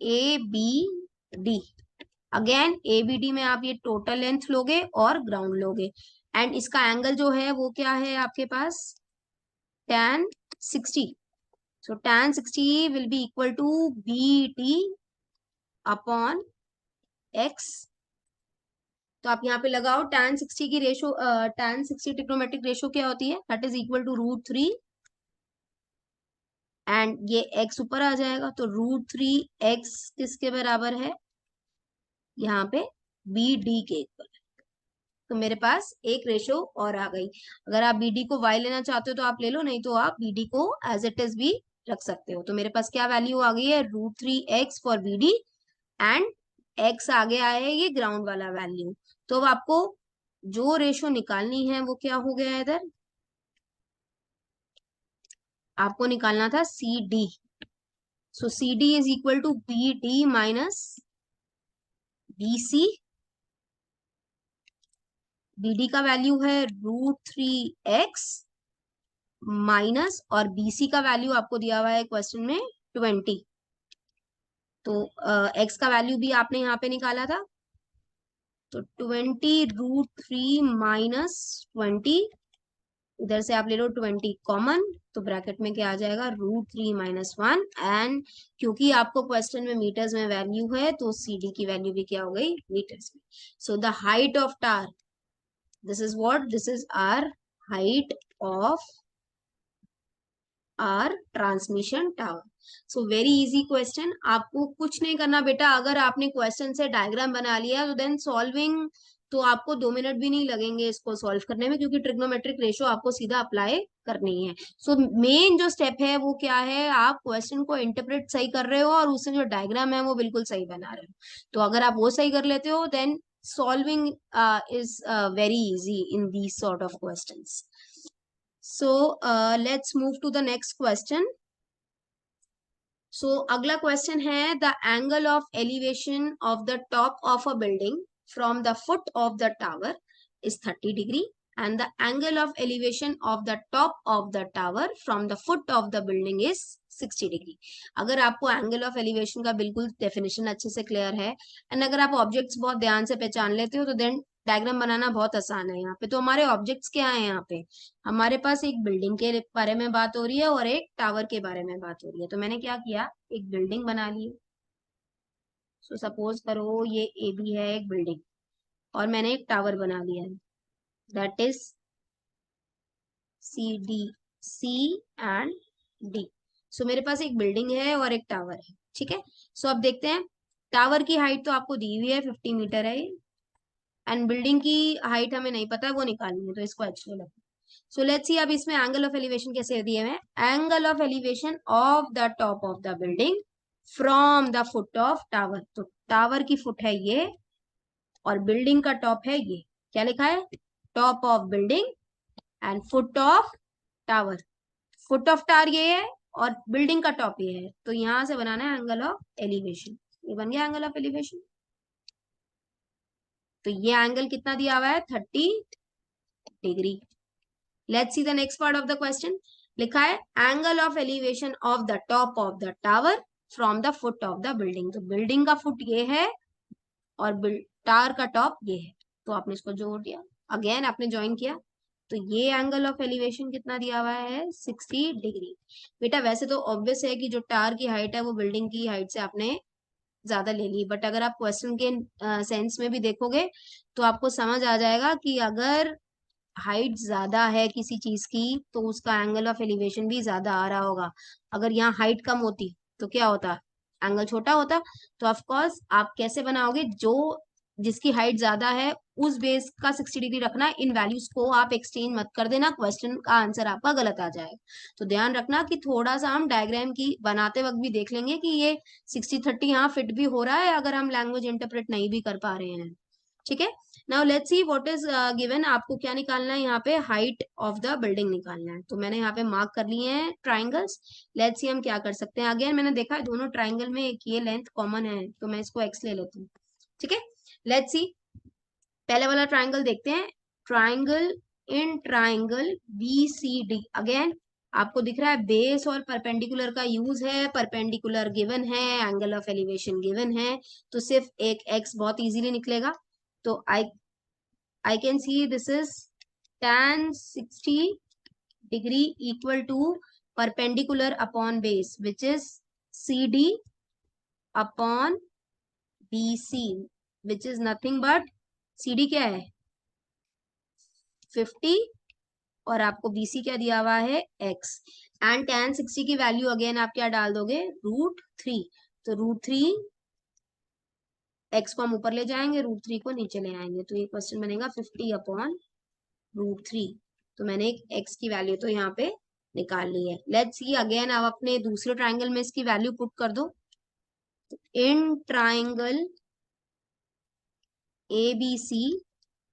A B D, again A B D में आप ये टोटल लेंथ लोगे और ग्राउंड लोगे, एंड इसका एंगल जो है वो क्या है आपके पास, tan 60। So tan 60 will be equal to BD upon X। तो आप यहाँ पे लगाओ tan 60 की रेशो, tan 60 ट्रिग्नोमेट्रिक रेशो क्या होती है, that is equal to √3, and ये x ऊपर आ जाएगा, तो √3x किसके बराबर है, यहाँ पे BD के इक्वल। तो मेरे पास एक रेशो और आ गई। अगर आप BD को y लेना चाहते हो तो आप ले लो, नहीं तो आप BD को एज इट इज भी रख सकते हो। तो मेरे पास क्या वैल्यू आ गई है, √3x for BD, and x आगे आया है ये ग्राउंड वाला वैल्यू। तो अब आपको जो रेशो निकालनी है वो क्या हो गया है इधर, आपको निकालना था CD। So CD is equal to BD minus BC। BD का वैल्यू है √3x माइनस, और BC का वैल्यू आपको दिया हुआ है क्वेश्चन में 20। तो x का वैल्यू भी आपने यहाँ पे निकाला था, तो 20 √3 माइनस 20, इधर से आप ले लो 20 कॉमन, तो ब्रैकेट में क्या आ जाएगा, √3 - 1, एंड क्योंकि आपको क्वेश्चन में मीटर्स में वैल्यू है तो CD की वैल्यू भी क्या हो गई, मीटर्स में। So the height of tower, this is what, this is our height of our transmission tower. So very easy question, आपको कुछ नहीं करना बेटा। अगर आपने क्वेश्चन से डायग्राम बना लिया तो देन सॉल्विंग, तो आपको 2 मिनट भी नहीं लगेंगे इसको सॉल्व करने में, क्योंकि ट्रिग्नोमेट्रिक रेशियो आपको सीधा अप्लाई करनी है। सो मेन जो स्टेप है वो क्या है, आप क्वेश्चन को इंटरप्रेट सही कर रहे हो और उससे जो डायग्राम है वो बिल्कुल सही बना रहे हो। तो अगर आप वो सही कर लेते हो then solving is very easy in these sort of questions. So let's move to the next question. So अगला क्वेश्चन है the angle of elevation of the top of a building from the foot of the tower is 30 degree and the angle of elevation of the top of the tower from the foot of the building is 60 degree. अगर आपको एंगल ऑफ एलिवेशन का बिल्कुल डेफिनेशन अच्छे से क्लियर है एंड अगर आप ऑब्जेक्ट्स बहुत ध्यान से पहचान लेते हो तो देन डायग्राम बनाना बहुत आसान है। यहाँ पे तो हमारे ऑब्जेक्ट्स क्या है, यहाँ पे हमारे पास एक बिल्डिंग के बारे में बात हो रही है और एक टावर के बारे में बात हो रही है। तो मैंने क्या किया, एक बिल्डिंग बना ली। सो सपोज करो ये ए बी है एक बिल्डिंग और मैंने एक टावर बना लिया है, that is C D, C and D. So मेरे पास एक बिल्डिंग है और एक टावर है, ठीक है। सो अब देखते हैं, टावर की हाइट तो आपको दी हुई है 50 मीटर है एंड बिल्डिंग की हाइट हमें नहीं पता है, वो निकालनी है, तो इसको एच ले लेते हैं। सो लेट्स सी अब इसमें एंगल ऑफ एलिवेशन कैसे दिए हुए हैं। Angle of elevation of the top of the building from the foot of tower. तो टावर की फुट है ये और बिल्डिंग का टॉप है ये। क्या लिखा है, top of building and foot of tower. Foot of tower ये है और बिल्डिंग का टॉप ये है, तो यहां से बनाना है एंगल ऑफ एलिवेशन। ये बन गया एंगल ऑफ एलिवेशन। तो ये एंगल कितना दिया हुआ है, 30 degree. Let's see the next part of the question. लिखा है angle of elevation of the top of the tower from the foot of the building. तो बिल्डिंग का फुट ये है और टावर का टॉप ये है, तो आपने इसको जोड़ दिया, अगेन आपने ज्वाइन किया। तो ये एंगल ऑफ एलिवेशन कितना दिया हुआ है, 60 डिग्री। बेटा वैसे तो ऑब्वियस है कि जो टावर की हाइट है वो बिल्डिंग की हाइट से आपने ज्यादा ले ली, बट अगर आप क्वेश्चन के सेंस में भी देखोगे तो आपको समझ आ जाएगा कि अगर हाइट ज्यादा है किसी चीज की तो उसका एंगल ऑफ एलिवेशन भी ज्यादा आ रहा होगा। अगर यहाँ हाइट कम होती तो क्या होता, एंगल छोटा होता। तो ऑफ कोर्स आप कैसे बनाओगे, जो जिसकी हाइट ज्यादा है उस बेस का 60 डिग्री रखना, इन वैल्यूज को आप एक्सचेंज मत कर देना, क्वेश्चन का आंसर आपका गलत आ जाएगा। तो ध्यान रखना कि थोड़ा सा हम डायग्राम की बनाते वक्त भी देख लेंगे कि ये 60-30 यहाँ फिट भी हो रहा है अगर हम लैंग्वेज इंटरप्रेट नहीं भी कर पा रहे हैं, ठीक है। Now let's see what is given. आपको क्या निकालना है, यहाँ पे हाइट ऑफ द बिल्डिंग निकालना है। तो मैंने यहाँ पे मार्क कर लिए हैं ट्राइंगल्स। लेट्स सी हम क्या कर सकते हैं। अगेन मैंने देखा है दोनों ट्राइंगल में एक ये लेंथ कॉमन है, तो मैं इसको एक्स ले लेती हूँ, ठीक है। लेट्स सी पहले वाला ट्राइंगल देखते हैं। Triangle in triangle B C D. Again आपको दिख रहा है बेस और परपेंडिकुलर का यूज है, परपेंडिकुलर गिवन है, एंगल ऑफ एलिवेशन गिवन है, तो सिर्फ एक एक्स बहुत इजीली निकलेगा। तो I can see this is tan 60 degree equal to perpendicular upon base, which is CD upon BC, which is nothing but CD क्या है 50 और आपको BC क्या दिया हुआ है x, एंड tan 60 की वैल्यू अगेन आप क्या डाल दोगे, √3। तो √3 x को हम ऊपर ले जाएंगे, √3 को नीचे ले आएंगे, तो ये क्वेश्चन बनेगा 50 अपॉन √3। तो मैंने एक x की वैल्यू तो यहाँ पे निकाल ली है। लेट्स सी अगेन आप अपने दूसरे ट्राइंगल में इसकी वैल्यू पुट कर दो। इन ट्राइंगल ए बी सी,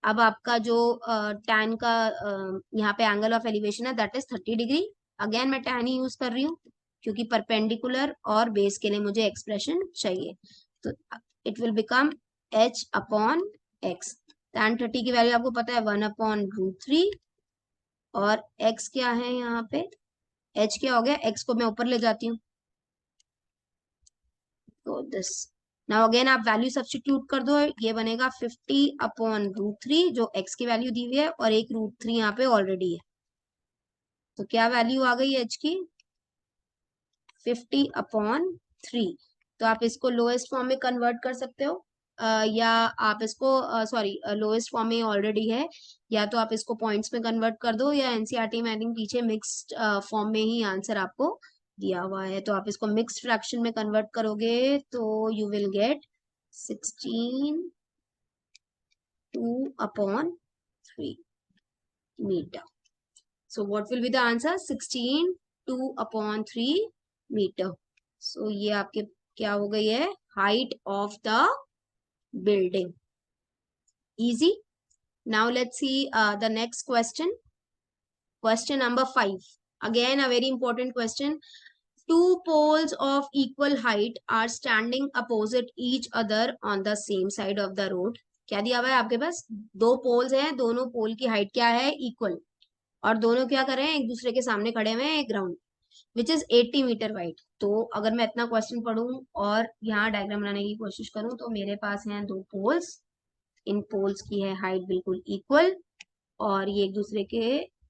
अब आपका जो टैन का यहाँ पे एंगल ऑफ एलिवेशन है दैट इज 30 डिग्री। अगेन मैं टैन ही यूज कर रही हूँ क्योंकि परपेंडिकुलर और बेस के लिए मुझे एक्सप्रेशन चाहिए। तो it will become h upon x। Tan 30 की वैल्यू आपको पता है 1 अपॉन √3 और x क्या है यहाँ पे, h क्या हो गया, x को मैं ऊपर ले जाती हूँ, तो दिस। नाउ अगेन आप वैल्यू सब्स्टिट्यूट कर दो, ये बनेगा 50 अपॉन √3 जो x की वैल्यू दी हुई है और एक √3 यहाँ पे ऑलरेडी है। तो क्या वैल्यू आ गई h की, 50 अपॉन 3। तो आप इसको लोएस्ट फॉर्म में कन्वर्ट कर सकते हो या आप इसको सॉरी लोएस्ट फॉर्म में ऑलरेडी है, या तो आप इसको पॉइंट्स में कन्वर्ट कर दो, या एनसीईआरटी में आई थिंक पीछे मिक्स्ड फॉर्म में ही आंसर आपको दिया हुआ है। तो आप इसको मिक्स्ड फ्रैक्शन में कन्वर्ट करोगे तो you will get 16 2 upon 3 metre. So what will be the answer, 16 2 upon 3 metre. So ये आपके क्या हो गई है, height of the building. easy. Now let's see the next question. Question number 5. Again, a very important question. Two poles of equal height are standing opposite each other on the same side of the road. क्या दिया हुआ है आपके पास? दो पोल्स हैं, दोनों पोल की हाइट क्या है? इक्वल. और दोनों क्या कर रहे हैं? एक दूसरे के सामने खड़े हुए हैं एक ground which is 80 metre wide. तो अगर मैं इतना क्वेश्चन पढ़ूं और यहाँ डायग्राम बनाने की कोशिश करूं तो मेरे पास हैं दो पोल्स. इन पोल्स की है हाइट बिल्कुल इक्वल और ये एक दूसरे के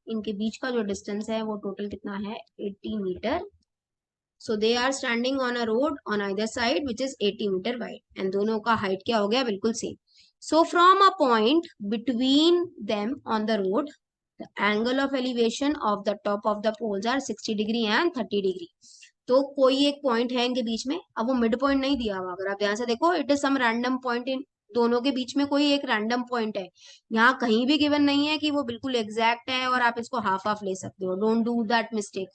इनके बीच का जो डिस्टेंस है वो टोटल कितना है? 80 metre. So they are standing on a road on either side which is 80 meter wide and दोनों का height क्या हो गया? बिल्कुल same. So from a point between them on the road, the angle of elevation of the top of the poles are 60 degree and 30 degree. तो कोई एक पॉइंट है इनके बीच में. अब वो मिड पॉइंट नहीं दिया हुआ, अगर आप ध्यान से देखो it is some random point. इन दोनों के बीच में कोई एक रैंडम पॉइंट है. यहाँ कहीं भी गिवन नहीं है कि वो बिल्कुल एग्जैक्ट है और आप इसको हाफ हाफ ले सकते हो. Don't do that mistake.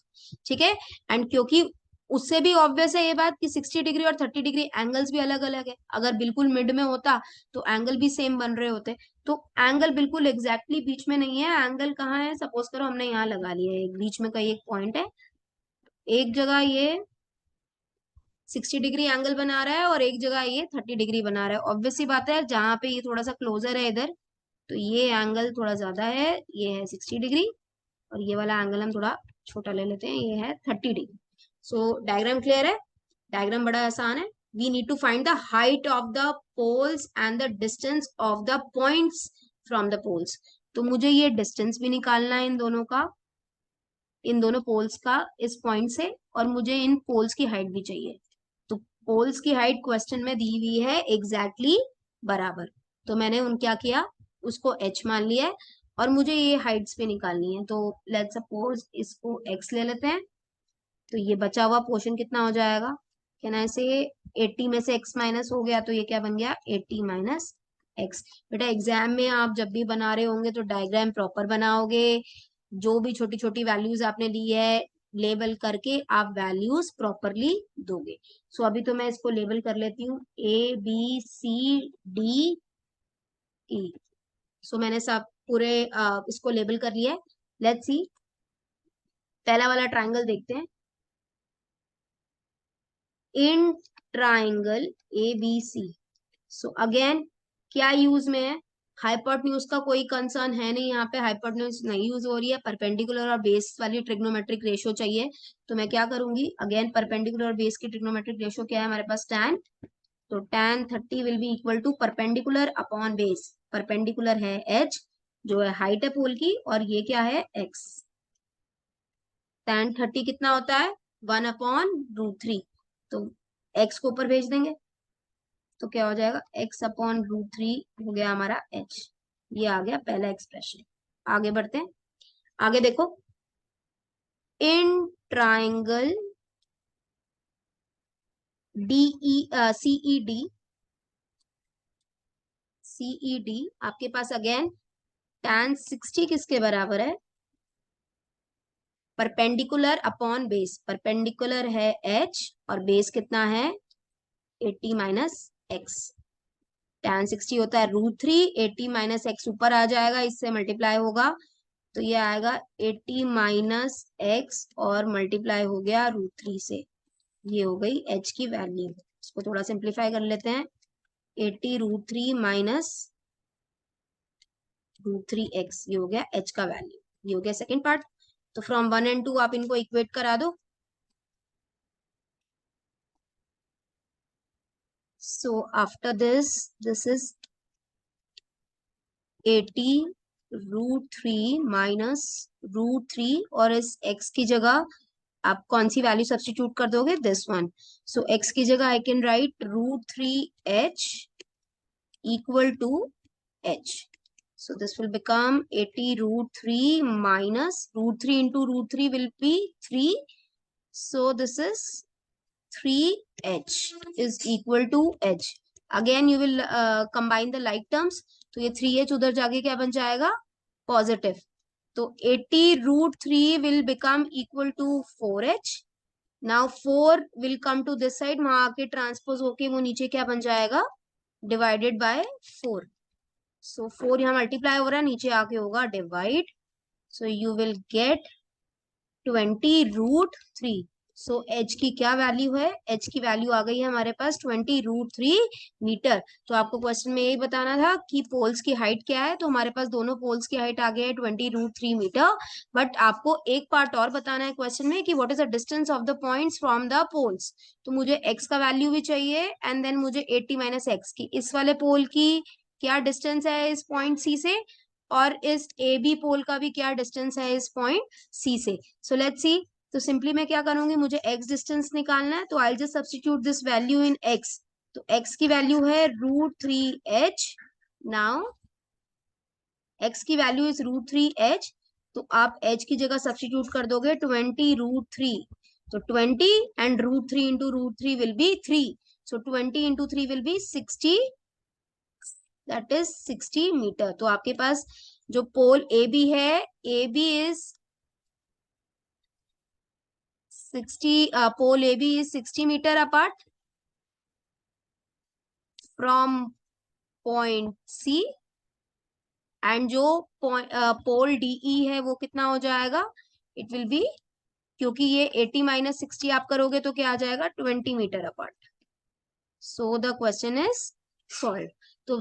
ठीक है. एंड क्योंकि उससे भी ऑब्वियस है ये बात कि 60 डिग्री और 30 डिग्री एंगल्स भी अलग अलग है. अगर बिल्कुल मिड में होता तो एंगल भी सेम बन रहे होते. तो एंगल बिल्कुल एग्जैक्टली बीच में नहीं है. एंगल कहाँ है? सपोज करो हमने यहाँ लगा लिया है, बीच में कहीं एक पॉइंट है, एक जगह ये 60 डिग्री एंगल बना रहा है और एक जगह ये 30 डिग्री बना रहा है. ऑब्वियस सी बात है जहां पे ये थोड़ा सा क्लोजर है इधर तो ये एंगल थोड़ा ज्यादा है, ये है 60 डिग्री. और ये वाला एंगल हम थोड़ा छोटा ले लेते हैं, ये है 30 डिग्री. सो डायग्राम क्लियर है? डायग्राम बड़ा आसान है. We need to find the height of the poles and the distance of the points from the poles. तो मुझे ये डिस्टेंस भी निकालना है इन दोनों का, इन दोनों पोल्स का इस पॉइंट से, और मुझे इन पोल्स की हाइट भी चाहिए. तो पोल्स की हाइट क्वेश्चन में दी हुई है एग्जैक्टली बराबर. तो मैंने उन क्या किया, उसको h मान लिया है और मुझे ये हाइट्स भी निकालनी है. तो लेट्स सपोज इसको x ले लेते हैं. तो ये बचा हुआ पोर्शन कितना हो जाएगा? कैन आई से 80 में से x माइनस हो गया तो ये क्या बन गया? 80 माइनस x. बेटा एग्जाम में आप जब भी बना रहे होंगे तो डायग्राम प्रॉपर बनाओगे. जो भी छोटी छोटी वैल्यूज आपने ली है लेबल करके आप वैल्यूज प्रॉपरली दोगे. सो अभी तो मैं इसको लेबल कर लेती हूँ ABCDE. सो मैंने सब पूरे इसको लेबल कर लिया है. लेट्स सी पहला वाला ट्राइंगल देखते हैं. In triangle ABC. So again क्या यूज में है? हाइपोटेन्यूज का कोई कंसर्न है नहीं यहाँ पे. हाइपोटेन्यूज नहीं यूज हो रही है. परपेंडिकुलर और बेस वाली ट्रिग्नोमेट्रिक रेशियो चाहिए. तो मैं क्या करूंगी? अगेन परपेंडिकुलर और बेस की ट्रिग्नोमेट्रिक रेशियो क्या है हमारे पास? tan. तो tan 30 will be equal to perpendicular upon base. Perpendicular है h जो है हाइट है पोल की और ये क्या है? x. tan 30 कितना होता है? 1/√3. तो x को ऊपर भेज देंगे तो क्या हो जाएगा? x/√3 हो गया हमारा h. ये आ गया पहला एक्सप्रेशन. आगे बढ़ते हैं. आगे देखो. इन ट्राइंगल CED आपके पास अगेन tan 60 किसके बराबर है? Perpendicular upon base. परपेंडिकुलर है h और बेस कितना है? 80 माइनस x. tan 60 होता है √3. 80 माइनस x ऊपर आ जाएगा, इससे मल्टीप्लाई होगा तो ये आएगा 80 माइनस x और मल्टीप्लाई हो गया √3 से. ये हो गई h की वैल्यू. इसको थोड़ा सिंप्लीफाई कर लेते हैं. 80 √3 माइनस √3x ये हो गया h का वैल्यू. ये हो गया सेकेंड पार्ट. तो फ्रॉम 1 and 2 आप इनको इक्वेट करा दो. So after this is 80 √3 minus √3 और इस x की जगह आप कौन सी वैल्यू सब्स्टिट्यूट कर दोगे? This one. सो x की जगह I can write √3h equal to h. So this will become 80 √3 minus √3 into √3 will be 3. So this is 3h is equal to h. Again you will combine the like terms. तो ये 3h उधर जाके क्या बन जाएगा? पॉजिटिव. तो 80 √3 will become equal to 4h. Now 4 will come to this side. वहां आके ट्रांसपोज होके वो नीचे क्या बन जाएगा? Divided by 4. सो 4 यहाँ मल्टीप्लाई हो रहा है, नीचे आके होगा divide, so you will gate 20√3। So H की क्या वैल्यू है, एच की वैल्यू आ गई है हमारे पास 20√3 मीटर। तो आपको क्वेश्चन में यही बताना था कि पोल्स की हाइट क्या है, तो हमारे पास दोनों पोल्स की हाइट आ गई है 20√3 मीटर। बट आपको एक पार्ट और बताना है क्वेश्चन में कि what is the distance of the points from the poles. तो मुझे एक्स का वैल्यू भी चाहिए एंड देन मुझे 80 - x की, इस वाले पोल की क्या डिस्टेंस है इस पॉइंट सी से, और इस ए बी पोल का भी क्या डिस्टेंस है इस पॉइंट सी से। सो लेट्स सी। तो सिंपली मैं क्या करूंगी, मुझे x डिस्टेंस निकालना है, तो I just substitute this value in x। तो x की वैल्यू है √3h। नाउ x की वैल्यू इज √3h, तो आप h की जगह सब्स्टिट्यूट कर दोगे 20√3। तो 20 and √3 into √3 will be 3। So 20 into 3 will be 60, that is 60 metre. तो आपके पास जो पोल ए बी है, A B is 60, pole A B is 60 metre apart from point C, and जो पोल डीई है वो कितना हो जाएगा, इट विल बी, क्योंकि ये 80 - 60 आप करोगे तो क्या आ जाएगा, 20 metre apart. So the question is solve. तो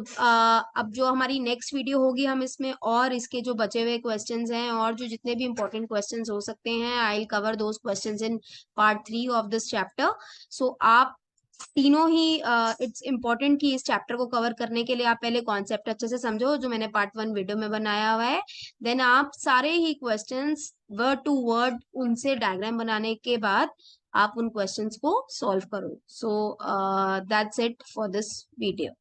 अब जो हमारी नेक्स्ट वीडियो होगी, हम इसमें और इसके जो बचे हुए क्वेश्चंस हैं और जो जितने भी इंपॉर्टेंट क्वेश्चंस हो सकते हैं, I will cover those questions in part 3 of this chapter. So आप तीनों ही, इट्स इम्पोर्टेंट कि इस चैप्टर को कवर करने के लिए आप पहले कॉन्सेप्ट अच्छे से समझो जो मैंने पार्ट 1 वीडियो में बनाया हुआ है। देन आप सारे ही क्वेश्चंस वर्ड टू वर्ड उनसे डायग्राम बनाने के बाद आप उन क्वेश्चंस को सॉल्व करो। So that's it for this video.